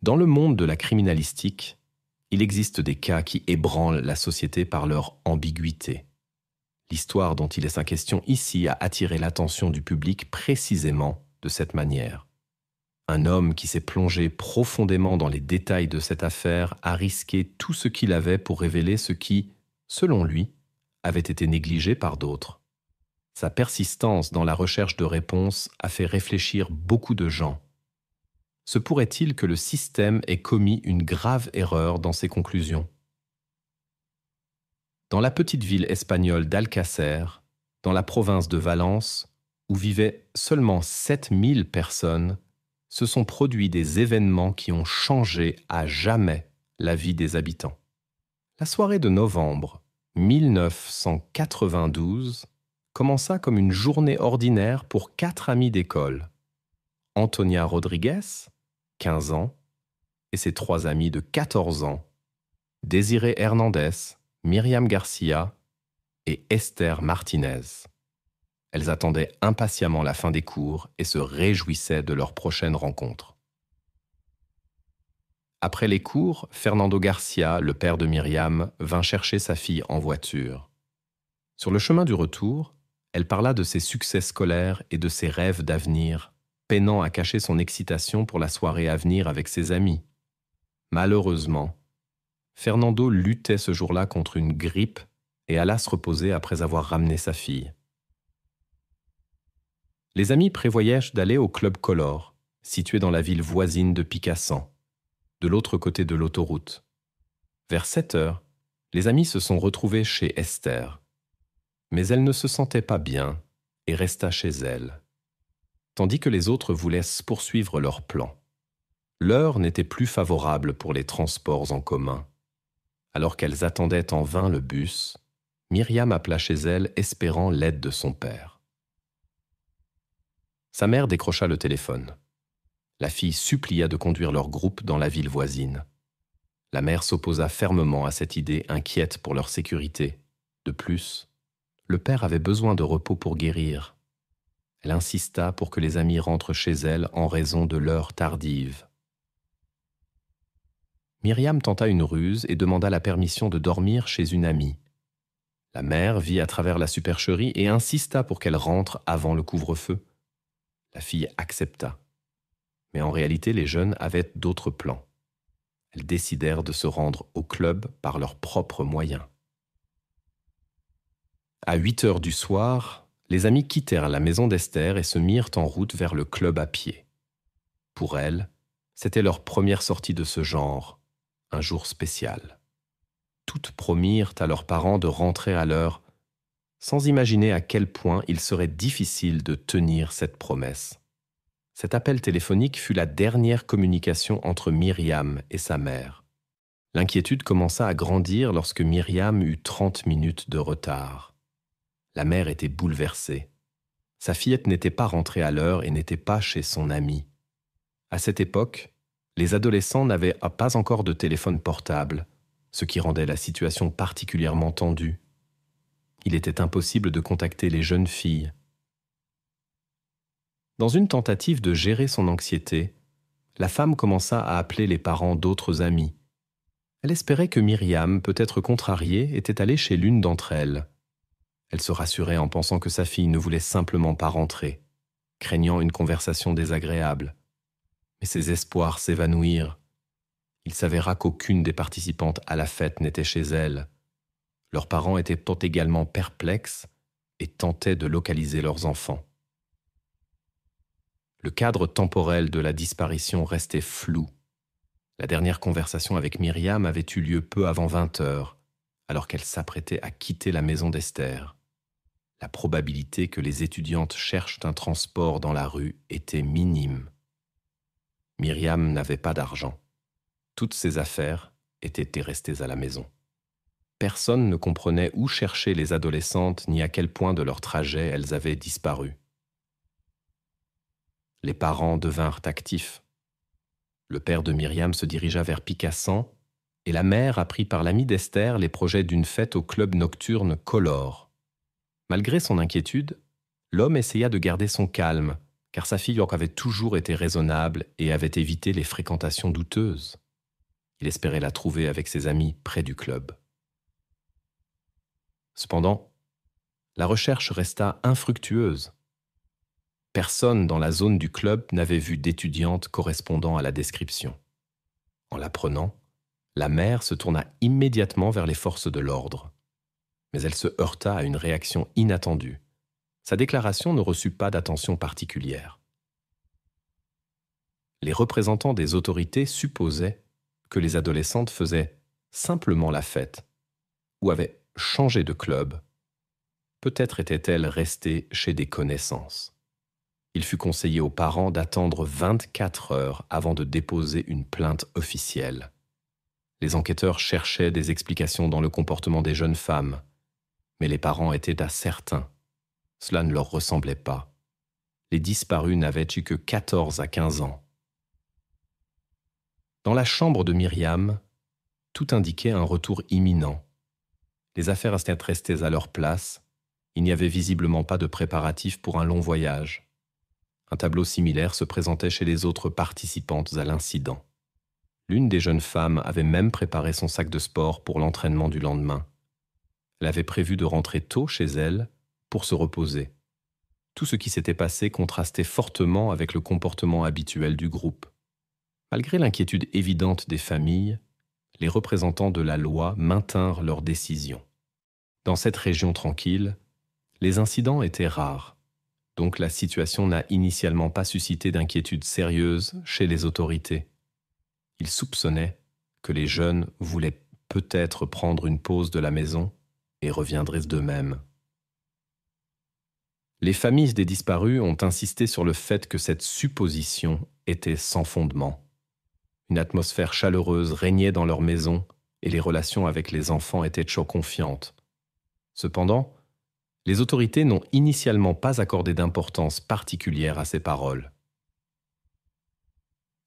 Dans le monde de la criminalistique, il existe des cas qui ébranlent la société par leur ambiguïté. L'histoire dont il est question ici a attiré l'attention du public précisément de cette manière. Un homme qui s'est plongé profondément dans les détails de cette affaire a risqué tout ce qu'il avait pour révéler ce qui, selon lui, avait été négligé par d'autres. Sa persistance dans la recherche de réponses a fait réfléchir beaucoup de gens. Se pourrait-il que le système ait commis une grave erreur dans ses conclusions ? Dans la petite ville espagnole d'Alcácer, dans la province de Valence, où vivaient seulement 7000 personnes, se sont produits des événements qui ont changé à jamais la vie des habitants. La soirée de novembre 1992 commença comme une journée ordinaire pour 4 amis d'école. Antonia Rodriguez, 15 ans, et ses 3 amis de 14 ans, Désiré Hernandez, Myriam Garcia et Esther Martinez. Elles attendaient impatiemment la fin des cours et se réjouissaient de leur prochaine rencontre. Après les cours, Fernando Garcia, le père de Myriam, vint chercher sa fille en voiture. Sur le chemin du retour, elle parla de ses succès scolaires et de ses rêves d'avenir, peinant à cacher son excitation pour la soirée à venir avec ses amis. Malheureusement, Fernando luttait ce jour-là contre une grippe et alla se reposer après avoir ramené sa fille. Les amis prévoyaient d'aller au Club Color, situé dans la ville voisine de Picassent, de l'autre côté de l'autoroute. Vers 7 heures, les amis se sont retrouvés chez Esther. Mais elle ne se sentait pas bien et resta chez elle, tandis que les autres voulaient poursuivre leur plan. L'heure n'était plus favorable pour les transports en commun. Alors qu'elles attendaient en vain le bus, Myriam appela chez elle espérant l'aide de son père. Sa mère décrocha le téléphone. La fille supplia de conduire leur groupe dans la ville voisine. La mère s'opposa fermement à cette idée, inquiète pour leur sécurité. De plus, le père avait besoin de repos pour guérir. Elle insista pour que les amis rentrent chez elle en raison de l'heure tardive. Myriam tenta une ruse et demanda la permission de dormir chez une amie. La mère vit à travers la supercherie et insista pour qu'elle rentre avant le couvre-feu. La fille accepta. Mais en réalité, les jeunes avaient d'autres plans. Elles décidèrent de se rendre au club par leurs propres moyens. À 8 heures du soir, les amis quittèrent la maison d'Esther et se mirent en route vers le club à pied. Pour elles, c'était leur première sortie de ce genre, un jour spécial. Toutes promirent à leurs parents de rentrer à l'heure, sans imaginer à quel point il serait difficile de tenir cette promesse. Cet appel téléphonique fut la dernière communication entre Myriam et sa mère. L'inquiétude commença à grandir lorsque Myriam eut 30 minutes de retard. La mère était bouleversée. Sa fillette n'était pas rentrée à l'heure et n'était pas chez son amie. À cette époque, les adolescents n'avaient pas encore de téléphone portable, ce qui rendait la situation particulièrement tendue. Il était impossible de contacter les jeunes filles. Dans une tentative de gérer son anxiété, la femme commença à appeler les parents d'autres amis. Elle espérait que Myriam, peut-être contrariée, était allée chez l'une d'entre elles. Elle se rassurait en pensant que sa fille ne voulait simplement pas rentrer, craignant une conversation désagréable. Mais ses espoirs s'évanouirent. Il s'avéra qu'aucune des participantes à la fête n'était chez elle. Leurs parents étaient également perplexes et tentaient de localiser leurs enfants. Le cadre temporel de la disparition restait flou. La dernière conversation avec Myriam avait eu lieu peu avant 20 heures, alors qu'elle s'apprêtait à quitter la maison d'Esther. La probabilité que les étudiantes cherchent un transport dans la rue était minime. Myriam n'avait pas d'argent. Toutes ses affaires étaient restées à la maison. Personne ne comprenait où chercher les adolescentes ni à quel point de leur trajet elles avaient disparu. Les parents devinrent actifs. Le père de Myriam se dirigea vers Picassent et la mère apprit par l'ami d'Esther les projets d'une fête au club nocturne Color. Malgré son inquiétude, l'homme essaya de garder son calme car sa fille avait toujours été raisonnable et avait évité les fréquentations douteuses. Il espérait la trouver avec ses amis près du club. Cependant, la recherche resta infructueuse. Personne dans la zone du club n'avait vu d'étudiante correspondant à la description. En l'apprenant, la mère se tourna immédiatement vers les forces de l'ordre. Mais elle se heurta à une réaction inattendue. Sa déclaration ne reçut pas d'attention particulière. Les représentants des autorités supposaient que les adolescentes faisaient simplement la fête ou avaient changé de club. Peut-être étaient-elles restées chez des connaissances. Il fut conseillé aux parents d'attendre 24 heures avant de déposer une plainte officielle. Les enquêteurs cherchaient des explications dans le comportement des jeunes femmes, mais les parents étaient certains. Cela ne leur ressemblait pas. Les disparus n'avaient eu que 14 à 15 ans. Dans la chambre de Myriam, tout indiquait un retour imminent. Les affaires étaient restées à leur place. Il n'y avait visiblement pas de préparatifs pour un long voyage. Un tableau similaire se présentait chez les autres participantes à l'incident. L'une des jeunes femmes avait même préparé son sac de sport pour l'entraînement du lendemain. Elle avait prévu de rentrer tôt chez elle pour se reposer. Tout ce qui s'était passé contrastait fortement avec le comportement habituel du groupe. Malgré l'inquiétude évidente des familles, les représentants de la loi maintinrent leur décision. Dans cette région tranquille, les incidents étaient rares, donc la situation n'a initialement pas suscité d'inquiétude sérieuse chez les autorités. Ils soupçonnaient que les jeunes voulaient peut-être prendre une pause de la maison et reviendraient d'eux-mêmes. Les familles des disparus ont insisté sur le fait que cette supposition était sans fondement. Une atmosphère chaleureuse régnait dans leur maison et les relations avec les enfants étaient confiantes. Cependant, les autorités n'ont initialement pas accordé d'importance particulière à ces paroles.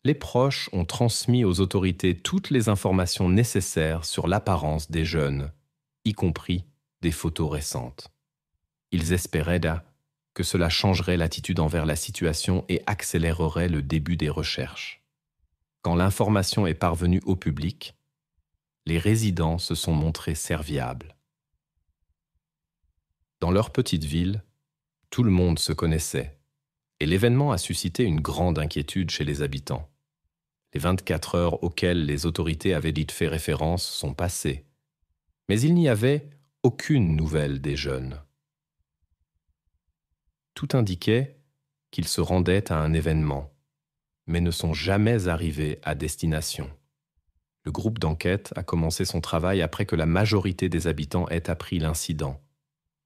Les proches ont transmis aux autorités toutes les informations nécessaires sur l'apparence des jeunes, y compris des photos récentes. Ils espéraient que cela changerait l'attitude envers la situation et accélérerait le début des recherches. Quand l'information est parvenue au public, les résidents se sont montrés serviables. Dans leur petite ville, tout le monde se connaissait, et l'événement a suscité une grande inquiétude chez les habitants. Les 24 heures auxquelles les autorités avaient dit fait référence sont passées, mais il n'y avait aucune nouvelle des jeunes. Tout indiquait qu'ils se rendaient à un événement, mais ne sont jamais arrivés à destination. Le groupe d'enquête a commencé son travail après que la majorité des habitants ait appris l'incident,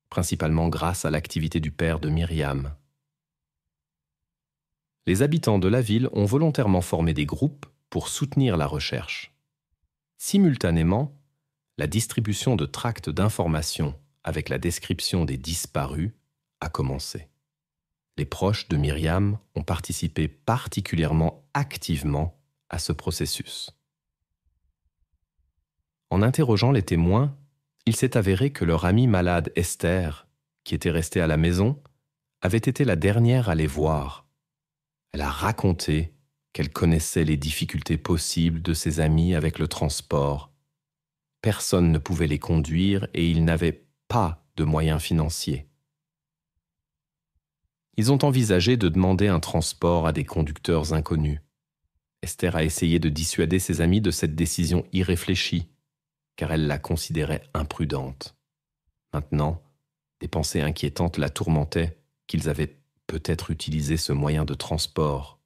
principalement grâce à l'activité du père de Myriam. Les habitants de la ville ont volontairement formé des groupes pour soutenir la recherche. Simultanément, la distribution de tracts d'informations avec la description des disparus a commencé. Les proches de Myriam ont participé particulièrement activement à ce processus. En interrogeant les témoins, il s'est avéré que leur amie malade Esther, qui était restée à la maison, avait été la dernière à les voir. Elle a raconté qu'elle connaissait les difficultés possibles de ses amis avec le transport. Personne ne pouvait les conduire et ils n'avaient pas de moyens financiers. Ils ont envisagé de demander un transport à des conducteurs inconnus. Esther a essayé de dissuader ses amis de cette décision irréfléchie, car elle la considérait imprudente. Maintenant, des pensées inquiétantes la tourmentaient qu'ils avaient peut-être utilisé ce moyen de transport.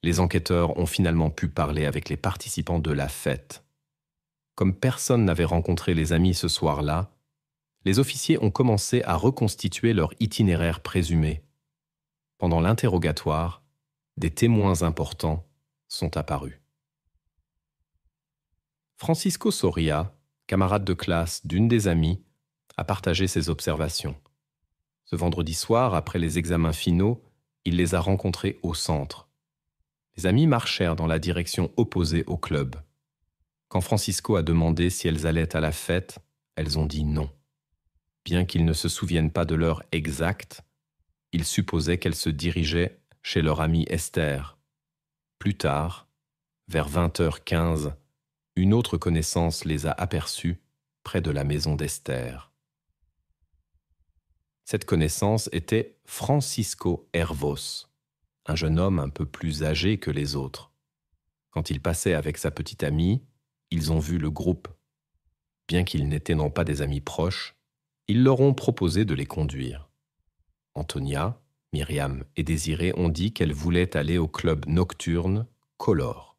Les enquêteurs ont finalement pu parler avec les participants de la fête. Comme personne n'avait rencontré les amis ce soir-là, les officiers ont commencé à reconstituer leur itinéraire présumé. Pendant l'interrogatoire, des témoins importants sont apparus. Francisco Soria, camarade de classe d'une des amies, a partagé ses observations. Ce vendredi soir, après les examens finaux, il les a rencontrés au centre. Les amies marchèrent dans la direction opposée au club. Quand Francisco a demandé si elles allaient à la fête, elles ont dit non. Bien qu'ils ne se souviennent pas de l'heure exacte, il supposait qu'elles se dirigeaient chez leur amie Esther. Plus tard, vers 20h15, une autre connaissance les a aperçus près de la maison d'Esther. Cette connaissance était Francisco Hervos, un jeune homme un peu plus âgé que les autres. Quand il passait avec sa petite amie, ils ont vu le groupe. Bien qu'ils n'étaient non pas des amis proches, ils leur ont proposé de les conduire. Antonia, Myriam et Désirée ont dit qu'elles voulaient aller au club nocturne Color.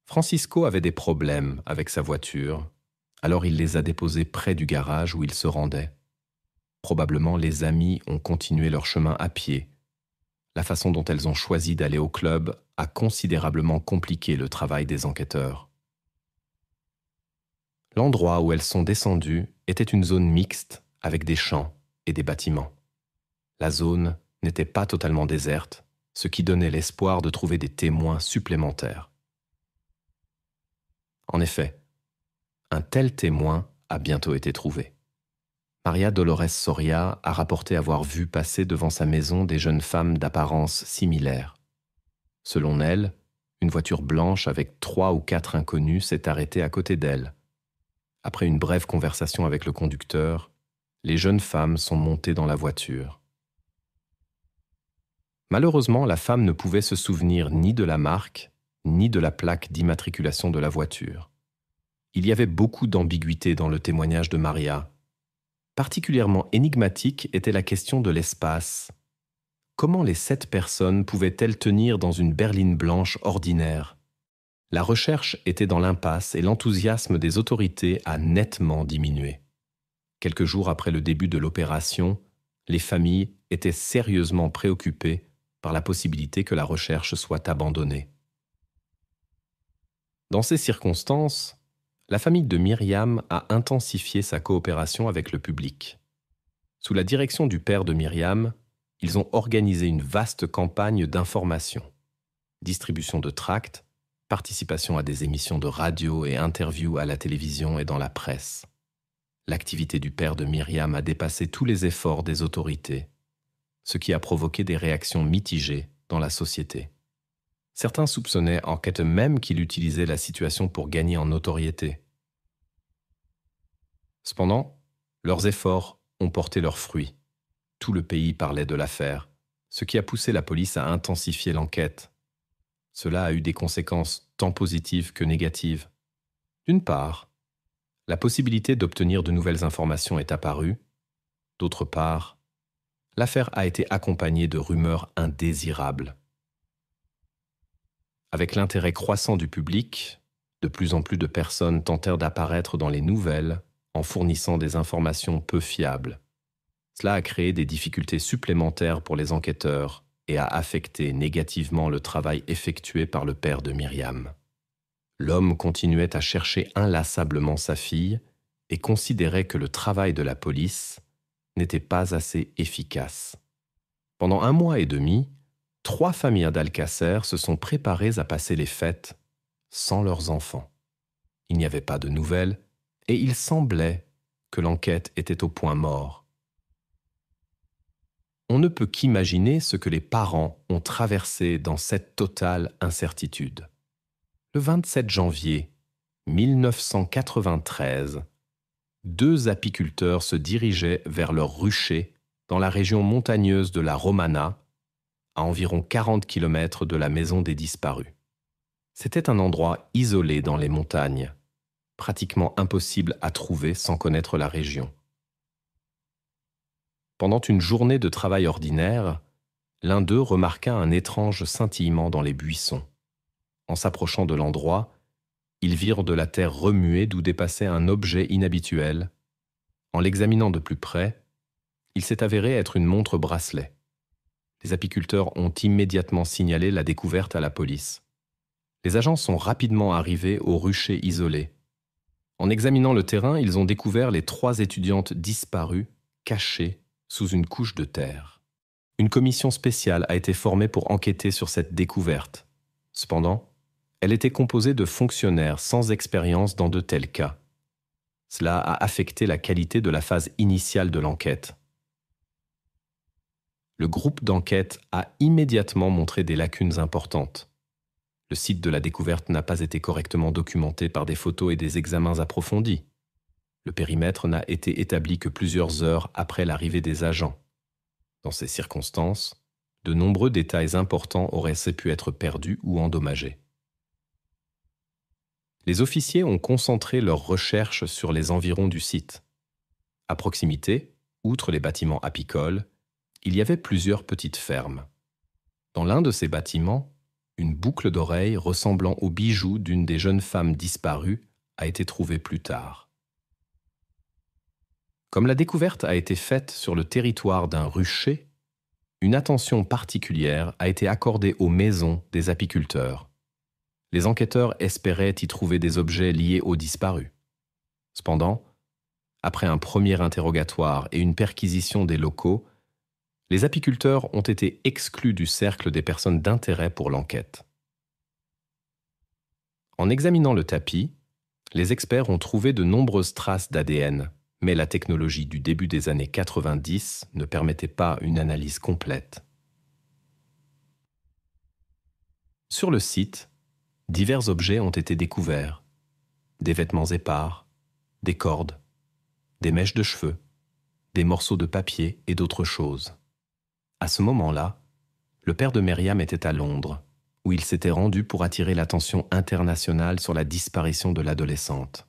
Francisco avait des problèmes avec sa voiture, alors il les a déposés près du garage où ils se rendaient. Probablement les amies ont continué leur chemin à pied. La façon dont elles ont choisi d'aller au club a considérablement compliqué le travail des enquêteurs. L'endroit où elles sont descendues était une zone mixte avec des champs et des bâtiments. La zone n'était pas totalement déserte, ce qui donnait l'espoir de trouver des témoins supplémentaires. En effet, un tel témoin a bientôt été trouvé. Maria Dolores Soria a rapporté avoir vu passer devant sa maison des jeunes femmes d'apparence similaire. Selon elle, une voiture blanche avec 3 ou 4 inconnus s'est arrêtée à côté d'elle. Après une brève conversation avec le conducteur, les jeunes femmes sont montées dans la voiture. Malheureusement, la femme ne pouvait se souvenir ni de la marque, ni de la plaque d'immatriculation de la voiture. Il y avait beaucoup d'ambiguïté dans le témoignage de Maria. Particulièrement énigmatique était la question de l'espace. Comment les 7 personnes pouvaient-elles tenir dans une berline blanche ordinaire ? La recherche était dans l'impasse et l'enthousiasme des autorités a nettement diminué. Quelques jours après le début de l'opération, les familles étaient sérieusement préoccupées par la possibilité que la recherche soit abandonnée. Dans ces circonstances, la famille de Myriam a intensifié sa coopération avec le public. Sous la direction du père de Myriam, ils ont organisé une vaste campagne d'information, distribution de tracts, participation à des émissions de radio et interviews à la télévision et dans la presse. L'activité du père de Myriam a dépassé tous les efforts des autorités, ce qui a provoqué des réactions mitigées dans la société. Certains soupçonnaient en quête même qu'il utilisait la situation pour gagner en notoriété. Cependant, leurs efforts ont porté leurs fruits. Tout le pays parlait de l'affaire, ce qui a poussé la police à intensifier l'enquête. Cela a eu des conséquences tant positives que négatives. D'une part, la possibilité d'obtenir de nouvelles informations est apparue. D'autre part, l'affaire a été accompagnée de rumeurs indésirables. Avec l'intérêt croissant du public, de plus en plus de personnes tentèrent d'apparaître dans les nouvelles en fournissant des informations peu fiables. Cela a créé des difficultés supplémentaires pour les enquêteurs et a affecté négativement le travail effectué par le père de Myriam. L'homme continuait à chercher inlassablement sa fille et considérait que le travail de la police n'était pas assez efficace. Pendant 1 mois et demi, 3 familles d'Alcacer se sont préparées à passer les fêtes sans leurs enfants. Il n'y avait pas de nouvelles et il semblait que l'enquête était au point mort. On ne peut qu'imaginer ce que les parents ont traversé dans cette totale incertitude. Le 27 janvier 1993, 2 apiculteurs se dirigeaient vers leur rucher dans la région montagneuse de la Romana, à environ 40 km de la maison des disparus. C'était un endroit isolé dans les montagnes, pratiquement impossible à trouver sans connaître la région. Pendant une journée de travail ordinaire, l'un d'eux remarqua un étrange scintillement dans les buissons. En s'approchant de l'endroit, ils virent de la terre remuée d'où dépassait un objet inhabituel. En l'examinant de plus près, il s'est avéré être une montre-bracelet. Les apiculteurs ont immédiatement signalé la découverte à la police. Les agents sont rapidement arrivés au rucher isolé. En examinant le terrain, ils ont découvert les 3 étudiantes disparues, cachées sous une couche de terre. Une commission spéciale a été formée pour enquêter sur cette découverte. Cependant, elle était composée de fonctionnaires sans expérience dans de tels cas. Cela a affecté la qualité de la phase initiale de l'enquête. le groupe d'enquête a immédiatement montré des lacunes importantes. Le site de la découverte n'a pas été correctement documenté par des photos et des examens approfondis. Le périmètre n'a été établi que plusieurs heures après l'arrivée des agents. Dans ces circonstances, de nombreux détails importants auraient pu être perdus ou endommagés. Les officiers ont concentré leurs recherches sur les environs du site. À proximité, outre les bâtiments apicoles, il y avait plusieurs petites fermes. Dans l'un de ces bâtiments, une boucle d'oreille ressemblant au bijou d'une des jeunes femmes disparues a été trouvée plus tard. Comme la découverte a été faite sur le territoire d'un rucher, une attention particulière a été accordée aux maisons des apiculteurs. Les enquêteurs espéraient y trouver des objets liés aux disparus. Cependant, après un premier interrogatoire et une perquisition des locaux, les apiculteurs ont été exclus du cercle des personnes d'intérêt pour l'enquête. En examinant le tapis, les experts ont trouvé de nombreuses traces d'ADN, mais la technologie du début des années 90 ne permettait pas une analyse complète. Sur le site, divers objets ont été découverts. Des vêtements épars, des cordes, des mèches de cheveux, des morceaux de papier et d'autres choses. À ce moment-là, le père de Myriam était à Londres, où il s'était rendu pour attirer l'attention internationale sur la disparition de l'adolescente.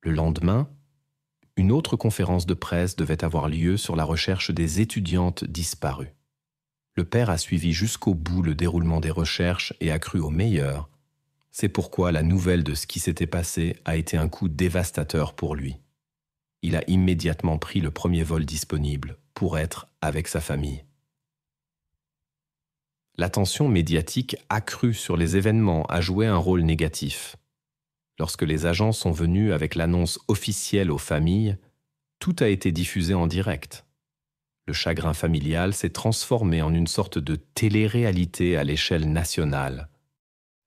Le lendemain, une autre conférence de presse devait avoir lieu sur la recherche des étudiantes disparues. Le père a suivi jusqu'au bout le déroulement des recherches et a cru au meilleur. C'est pourquoi la nouvelle de ce qui s'était passé a été un coup dévastateur pour lui. Il a immédiatement pris le premier vol disponible pour être avec sa famille. L'attention médiatique accrue sur les événements a joué un rôle négatif. Lorsque les agents sont venus avec l'annonce officielle aux familles, tout a été diffusé en direct. Le chagrin familial s'est transformé en une sorte de télé-réalité à l'échelle nationale.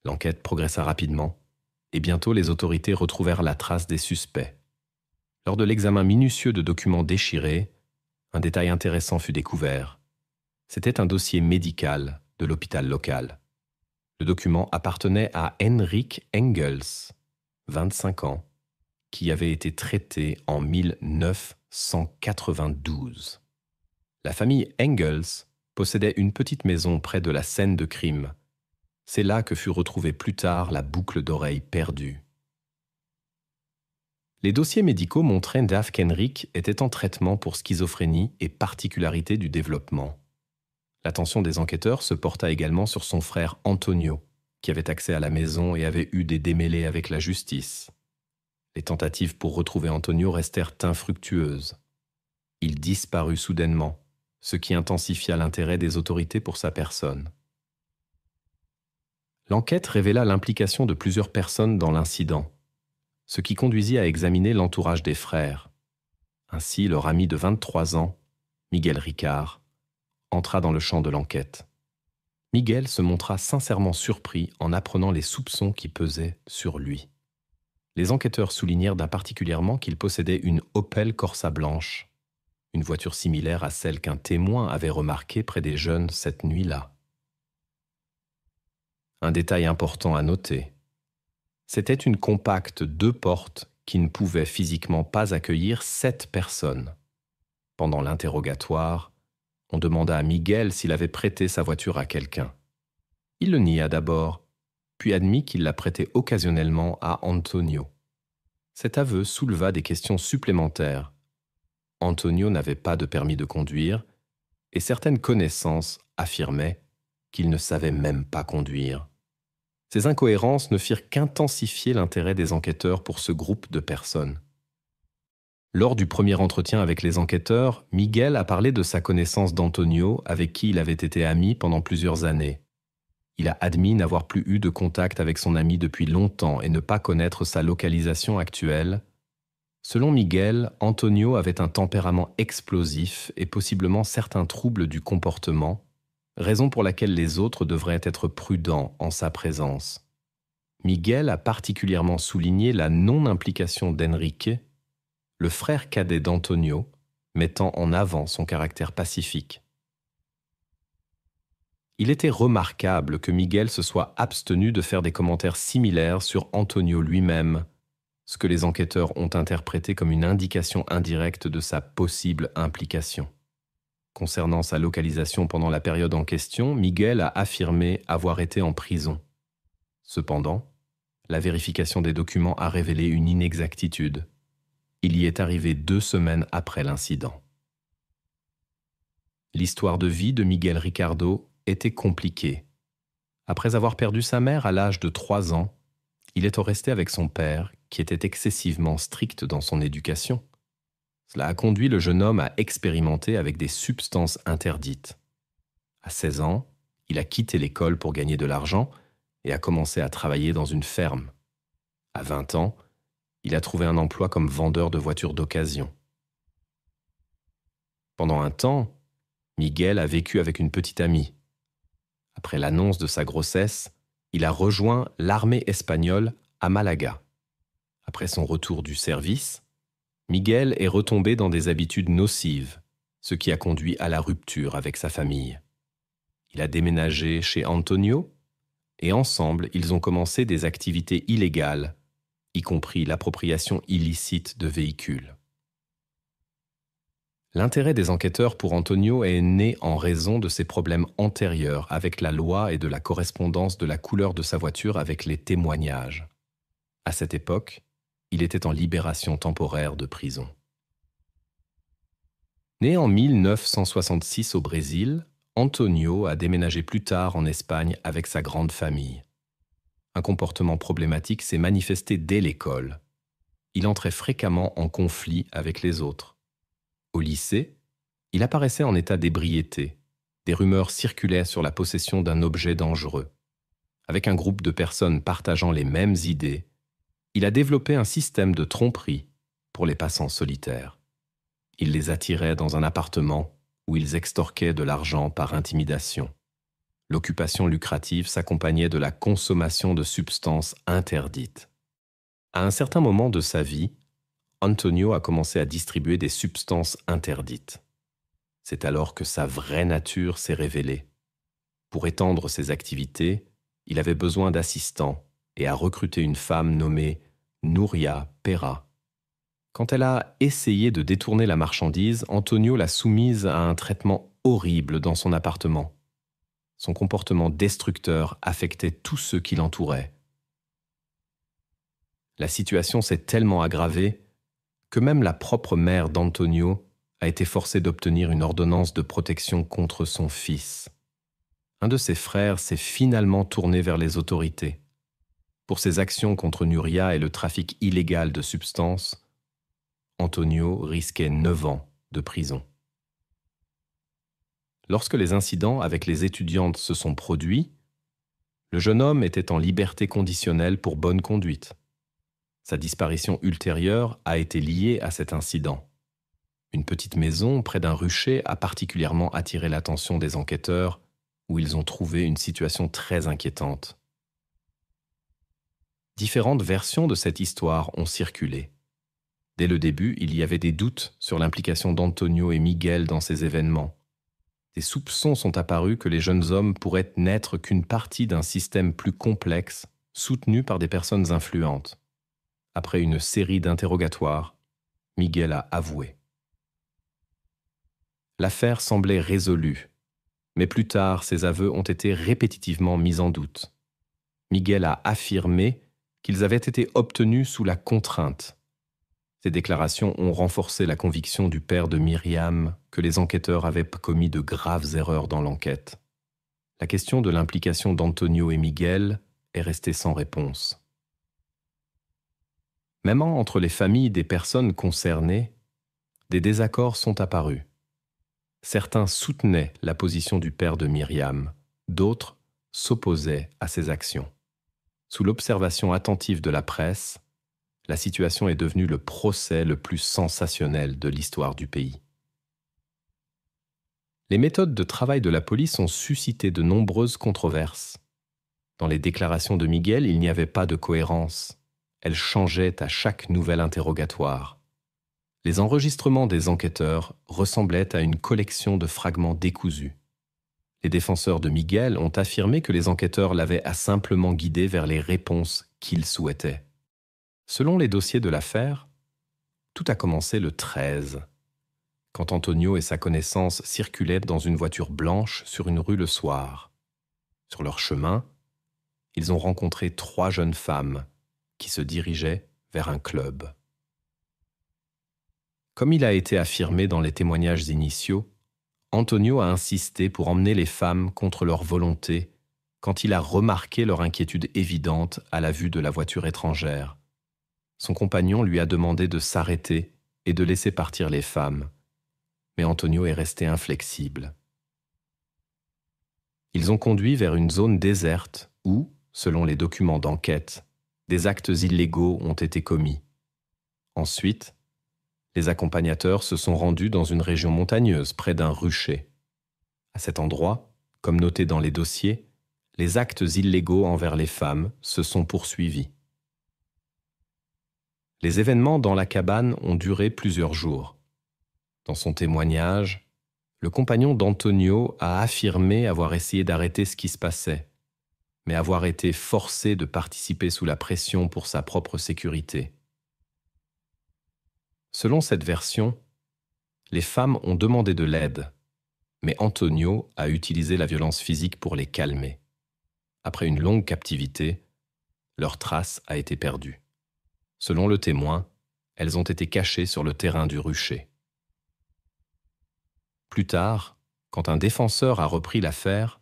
L'enquête progressa rapidement, et bientôt les autorités retrouvèrent la trace des suspects. Lors de l'examen minutieux de documents déchirés, un détail intéressant fut découvert. C'était un dossier médical de l'hôpital local. Le document appartenait à Henrik Engels, 25 ans, qui avait été traité en 1992. La famille Engels possédait une petite maison près de la scène de crime. C'est là que fut retrouvée plus tard la boucle d'oreille perdue. Les dossiers médicaux montraient qu'Henrik était en traitement pour schizophrénie et particularité du développement. L'attention des enquêteurs se porta également sur son frère Antonio, qui avait accès à la maison et avait eu des démêlés avec la justice. Les tentatives pour retrouver Antonio restèrent infructueuses. Il disparut soudainement, ce qui intensifia l'intérêt des autorités pour sa personne. L'enquête révéla l'implication de plusieurs personnes dans l'incident, ce qui conduisit à examiner l'entourage des frères. Ainsi, leur ami de 23 ans, Miguel Ricard, entra dans le champ de l'enquête. Miguel se montra sincèrement surpris en apprenant les soupçons qui pesaient sur lui. Les enquêteurs soulignèrent particulièrement qu'il possédait une Opel Corsa blanche, une voiture similaire à celle qu'un témoin avait remarquée près des jeunes cette nuit-là. Un détail important à noter. C'était une compacte 2 portes qui ne pouvait physiquement pas accueillir 7 personnes. Pendant l'interrogatoire, on demanda à Miguel s'il avait prêté sa voiture à quelqu'un. Il le nia d'abord, puis admit qu'il la prêtait occasionnellement à Antonio. Cet aveu souleva des questions supplémentaires. Antonio n'avait pas de permis de conduire et certaines connaissances affirmaient qu'il ne savait même pas conduire. Ces incohérences ne firent qu'intensifier l'intérêt des enquêteurs pour ce groupe de personnes. Lors du premier entretien avec les enquêteurs, Miguel a parlé de sa connaissance d'Antonio, avec qui il avait été ami pendant plusieurs années. Il a admis n'avoir plus eu de contact avec son ami depuis longtemps et ne pas connaître sa localisation actuelle. Selon Miguel, Antonio avait un tempérament explosif et possiblement certains troubles du comportement, raison pour laquelle les autres devraient être prudents en sa présence. Miguel a particulièrement souligné la non-implication d'Enrique, le frère cadet d'Antonio, mettant en avant son caractère pacifique. Il était remarquable que Miguel se soit abstenu de faire des commentaires similaires sur Antonio lui-même, ce que les enquêteurs ont interprété comme une indication indirecte de sa possible implication. Concernant sa localisation pendant la période en question, Miguel a affirmé avoir été en prison. Cependant, la vérification des documents a révélé une inexactitude. Il y est arrivé 2 semaines après l'incident. L'histoire de vie de Miguel Ricardo était compliquée. Après avoir perdu sa mère à l'âge de 3 ans, il est resté avec son père, qui était excessivement strict dans son éducation. Cela a conduit le jeune homme à expérimenter avec des substances interdites. À 16 ans, il a quitté l'école pour gagner de l'argent et a commencé à travailler dans une ferme. À 20 ans, il a trouvé un emploi comme vendeur de voitures d'occasion. Pendant un temps, Miguel a vécu avec une petite amie. Après l'annonce de sa grossesse, il a rejoint l'armée espagnole à Malaga. Après son retour du service, Miguel est retombé dans des habitudes nocives, ce qui a conduit à la rupture avec sa famille. Il a déménagé chez Antonio et ensemble, ils ont commencé des activités illégales, y compris l'appropriation illicite de véhicules. L'intérêt des enquêteurs pour Antonio est né en raison de ses problèmes antérieurs avec la loi et de la correspondance de la couleur de sa voiture avec les témoignages. À cette époque, il était en libération temporaire de prison. Né en 1966 au Brésil, Antonio a déménagé plus tard en Espagne avec sa grande famille. Un comportement problématique s'est manifesté dès l'école. Il entrait fréquemment en conflit avec les autres. Au lycée, il apparaissait en état d'ébriété. Des rumeurs circulaient sur la possession d'un objet dangereux. Avec un groupe de personnes partageant les mêmes idées, il a développé un système de tromperie pour les passants solitaires. Il les attirait dans un appartement où ils extorquaient de l'argent par intimidation. L'occupation lucrative s'accompagnait de la consommation de substances interdites. À un certain moment de sa vie, Antonio a commencé à distribuer des substances interdites. C'est alors que sa vraie nature s'est révélée. Pour étendre ses activités, il avait besoin d'assistants et a recruté une femme nommée Nuria Pera. Quand elle a essayé de détourner la marchandise, Antonio l'a soumise à un traitement horrible dans son appartement. Son comportement destructeur affectait tous ceux qui l'entouraient. La situation s'est tellement aggravée que même la propre mère d'Antonio a été forcée d'obtenir une ordonnance de protection contre son fils. Un de ses frères s'est finalement tourné vers les autorités. Pour ses actions contre Nuria et le trafic illégal de substances, Antonio risquait 9 ans de prison. Lorsque les incidents avec les étudiantes se sont produits, le jeune homme était en liberté conditionnelle pour bonne conduite. Sa disparition ultérieure a été liée à cet incident. Une petite maison près d'un rucher a particulièrement attiré l'attention des enquêteurs, où ils ont trouvé une situation très inquiétante. Différentes versions de cette histoire ont circulé. Dès le début, il y avait des doutes sur l'implication d'Antonio et Miguel dans ces événements. Des soupçons sont apparus que les jeunes hommes pourraient n'être qu'une partie d'un système plus complexe, soutenu par des personnes influentes. Après une série d'interrogatoires, Miguel a avoué. L'affaire semblait résolue, mais plus tard, ses aveux ont été répétitivement mis en doute. Miguel a affirmé qu'ils avaient été obtenus sous la contrainte. Ces déclarations ont renforcé la conviction du père de Myriam que les enquêteurs avaient commis de graves erreurs dans l'enquête. La question de l'implication d'Antonio et Miguel est restée sans réponse. Même entre les familles des personnes concernées, des désaccords sont apparus. Certains soutenaient la position du père de Myriam, d'autres s'opposaient à ses actions. Sous l'observation attentive de la presse, la situation est devenue le procès le plus sensationnel de l'histoire du pays. Les méthodes de travail de la police ont suscité de nombreuses controverses. Dans les déclarations de Miguel, il n'y avait pas de cohérence. Elles changeaient à chaque nouvel interrogatoire. Les enregistrements des enquêteurs ressemblaient à une collection de fragments décousus. Les défenseurs de Miguel ont affirmé que les enquêteurs l'avaient simplement guidé vers les réponses qu'ils souhaitaient. Selon les dossiers de l'affaire, tout a commencé le 13, quand Antonio et sa connaissance circulaient dans une voiture blanche sur une rue le soir. Sur leur chemin, ils ont rencontré 3 jeunes femmes qui se dirigeaient vers un club. Comme il a été affirmé dans les témoignages initiaux, Antonio a insisté pour emmener les femmes contre leur volonté quand il a remarqué leur inquiétude évidente à la vue de la voiture étrangère. Son compagnon lui a demandé de s'arrêter et de laisser partir les femmes, mais Antonio est resté inflexible. Ils ont conduit vers une zone déserte où, selon les documents d'enquête, des actes illégaux ont été commis. Ensuite, les accompagnateurs se sont rendus dans une région montagneuse près d'un rucher. À cet endroit, comme noté dans les dossiers, les actes illégaux envers les femmes se sont poursuivis. Les événements dans la cabane ont duré plusieurs jours. Dans son témoignage, le compagnon d'Antonio a affirmé avoir essayé d'arrêter ce qui se passait, mais avoir été forcé de participer sous la pression pour sa propre sécurité. Selon cette version, les femmes ont demandé de l'aide, mais Antonio a utilisé la violence physique pour les calmer. Après une longue captivité, leur trace a été perdue. Selon le témoin, elles ont été cachées sur le terrain du rucher. Plus tard, quand un défenseur a repris l'affaire,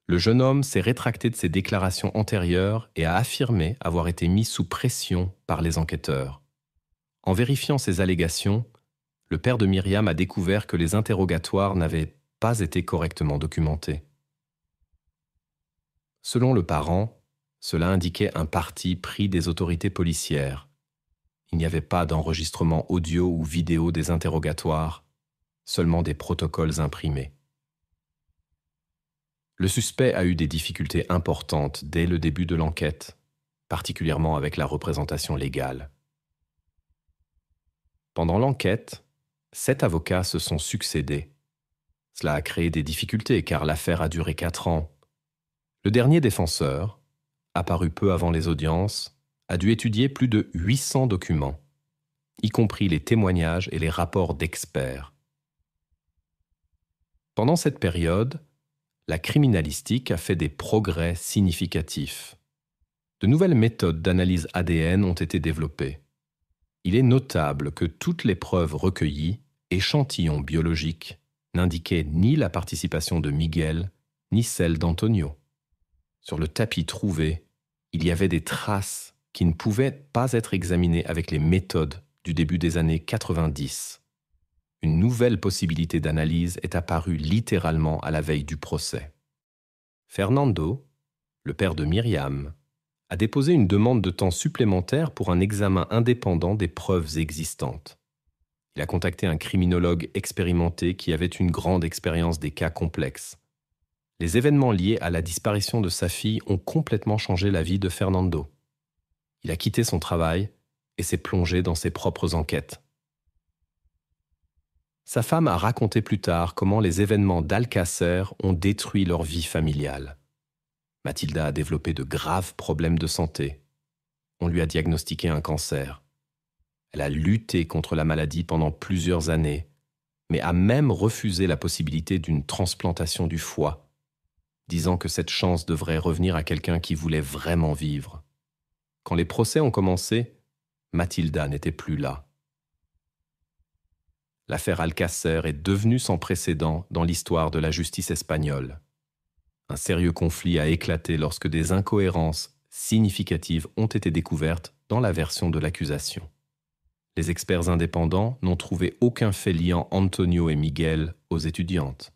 le jeune homme s'est rétracté de ses déclarations antérieures et a affirmé avoir été mis sous pression par les enquêteurs. En vérifiant ces allégations, le père de Myriam a découvert que les interrogatoires n'avaient pas été correctement documentés. Selon le parent, cela indiquait un parti pris des autorités policières. Il n'y avait pas d'enregistrement audio ou vidéo des interrogatoires, seulement des protocoles imprimés. Le suspect a eu des difficultés importantes dès le début de l'enquête, particulièrement avec la représentation légale. Pendant l'enquête, 7 avocats se sont succédés. Cela a créé des difficultés car l'affaire a duré 4 ans. Le dernier défenseur, apparu peu avant les audiences, a dû étudier plus de 800 documents, y compris les témoignages et les rapports d'experts. Pendant cette période, la criminalistique a fait des progrès significatifs. De nouvelles méthodes d'analyse ADN ont été développées. Il est notable que toutes les preuves recueillies, échantillons biologiques, n'indiquaient ni la participation de Miguel, ni celle d'Antonio. Sur le tapis trouvé, il y avait des traces qui ne pouvaient pas être examinées avec les méthodes du début des années 90. Une nouvelle possibilité d'analyse est apparue littéralement à la veille du procès. Fernando, le père de Myriam, a déposé une demande de temps supplémentaire pour un examen indépendant des preuves existantes. Il a contacté un criminologue expérimenté qui avait une grande expérience des cas complexes. Les événements liés à la disparition de sa fille ont complètement changé la vie de Fernando. Il a quitté son travail et s'est plongé dans ses propres enquêtes. Sa femme a raconté plus tard comment les événements d'Alcácer ont détruit leur vie familiale. Matilda a développé de graves problèmes de santé. On lui a diagnostiqué un cancer. Elle a lutté contre la maladie pendant plusieurs années, mais a même refusé la possibilité d'une transplantation du foie, disant que cette chance devrait revenir à quelqu'un qui voulait vraiment vivre. Quand les procès ont commencé, Matilda n'était plus là. L'affaire Alcácer est devenue sans précédent dans l'histoire de la justice espagnole. Un sérieux conflit a éclaté lorsque des incohérences significatives ont été découvertes dans la version de l'accusation. Les experts indépendants n'ont trouvé aucun fait liant Antonio et Miguel aux étudiantes.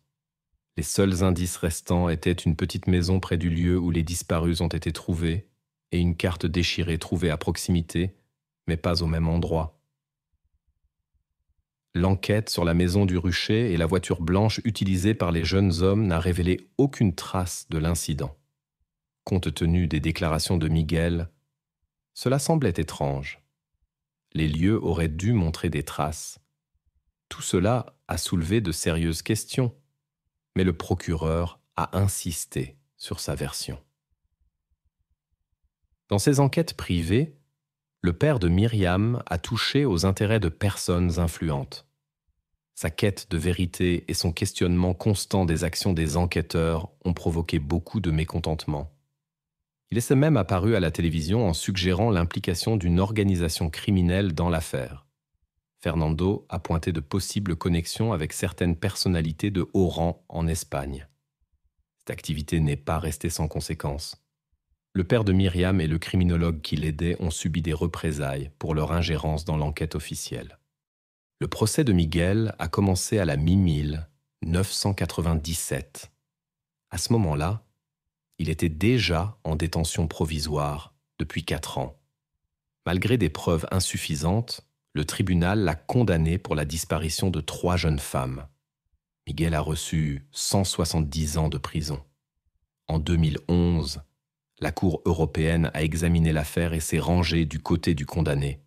Les seuls indices restants étaient une petite maison près du lieu où les disparus ont été trouvés et une carte déchirée trouvée à proximité, mais pas au même endroit. L'enquête sur la maison du rucher et la voiture blanche utilisée par les jeunes hommes n'a révélé aucune trace de l'incident. Compte tenu des déclarations de Miguel, cela semblait étrange. Les lieux auraient dû montrer des traces, Tout cela a soulevé de sérieuses questions, mais le procureur a insisté sur sa version. Dans ses enquêtes privées, le père de Myriam a touché aux intérêts de personnes influentes. Sa quête de vérité et son questionnement constant des actions des enquêteurs ont provoqué beaucoup de mécontentement. Il est même apparu à la télévision en suggérant l'implication d'une organisation criminelle dans l'affaire. Fernando a pointé de possibles connexions avec certaines personnalités de haut rang en Espagne. Cette activité n'est pas restée sans conséquences. Le père de Myriam et le criminologue qui l'aidait ont subi des représailles pour leur ingérence dans l'enquête officielle. Le procès de Miguel a commencé à la mi-1997. À ce moment-là, il était déjà en détention provisoire depuis 4 ans. Malgré des preuves insuffisantes, le tribunal l'a condamné pour la disparition de 3 jeunes femmes. Miguel a reçu 170 ans de prison. En 2011, la Cour européenne a examiné l'affaire et s'est rangée du côté du condamné.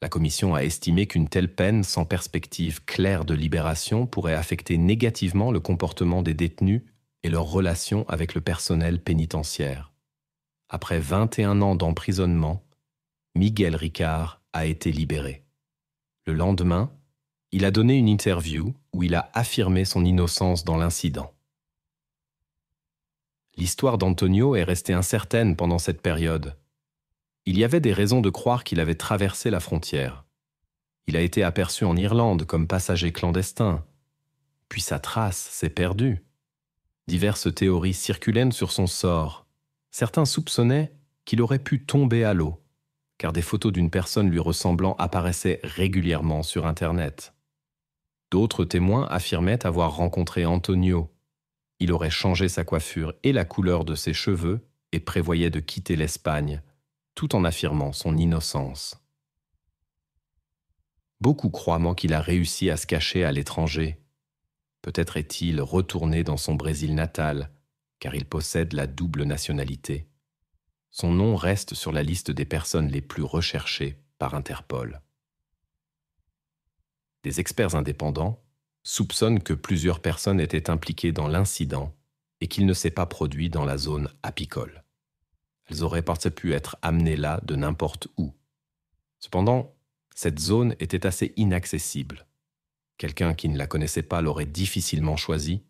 La commission a estimé qu'une telle peine sans perspective claire de libération pourrait affecter négativement le comportement des détenus et leurs relations avec le personnel pénitentiaire. Après 21 ans d'emprisonnement, Miguel Ricard a été libéré. Le lendemain, il a donné une interview où il a affirmé son innocence dans l'incident. L'histoire d'Antonio est restée incertaine pendant cette période. Il y avait des raisons de croire qu'il avait traversé la frontière. Il a été aperçu en Irlande comme passager clandestin. Puis sa trace s'est perdue. Diverses théories circulaient sur son sort. Certains soupçonnaient qu'il aurait pu tomber à l'eau, car des photos d'une personne lui ressemblant apparaissaient régulièrement sur Internet. D'autres témoins affirmaient avoir rencontré Antonio. Il aurait changé sa coiffure et la couleur de ses cheveux et prévoyait de quitter l'Espagne, tout en affirmant son innocence. Beaucoup croient qu'il a réussi à se cacher à l'étranger. Peut-être est-il retourné dans son Brésil natal, car il possède la double nationalité. Son nom reste sur la liste des personnes les plus recherchées par Interpol. Des experts indépendants soupçonnent que plusieurs personnes étaient impliquées dans l'incident et qu'il ne s'est pas produit dans la zone apicole. Elles auraient pu être amenées là de n'importe où. Cependant, cette zone était assez inaccessible. Quelqu'un qui ne la connaissait pas l'aurait difficilement choisie,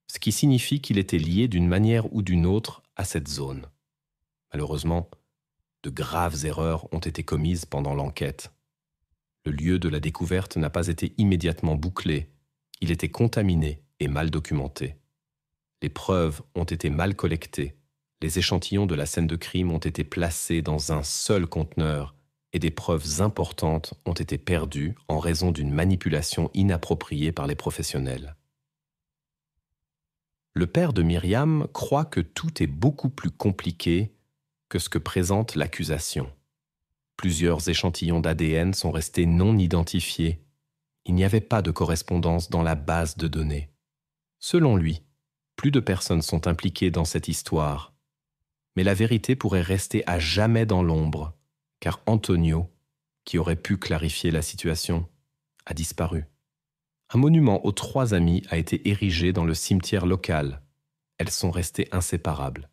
ce qui signifie qu'il était lié d'une manière ou d'une autre à cette zone. Malheureusement, de graves erreurs ont été commises pendant l'enquête. Le lieu de la découverte n'a pas été immédiatement bouclé. Il était contaminé et mal documenté. Les preuves ont été mal collectées. Les échantillons de la scène de crime ont été placés dans un seul conteneur et des preuves importantes ont été perdues en raison d'une manipulation inappropriée par les professionnels. Le père de Myriam croit que tout est beaucoup plus compliqué que ce que présente l'accusation. Plusieurs échantillons d'ADN sont restés non identifiés. Il n'y avait pas de correspondance dans la base de données. Selon lui, plus de personnes sont impliquées dans cette histoire. Mais la vérité pourrait rester à jamais dans l'ombre, car Antonio, qui aurait pu clarifier la situation, a disparu. Un monument aux 3 amies a été érigé dans le cimetière local. Elles sont restées inséparables.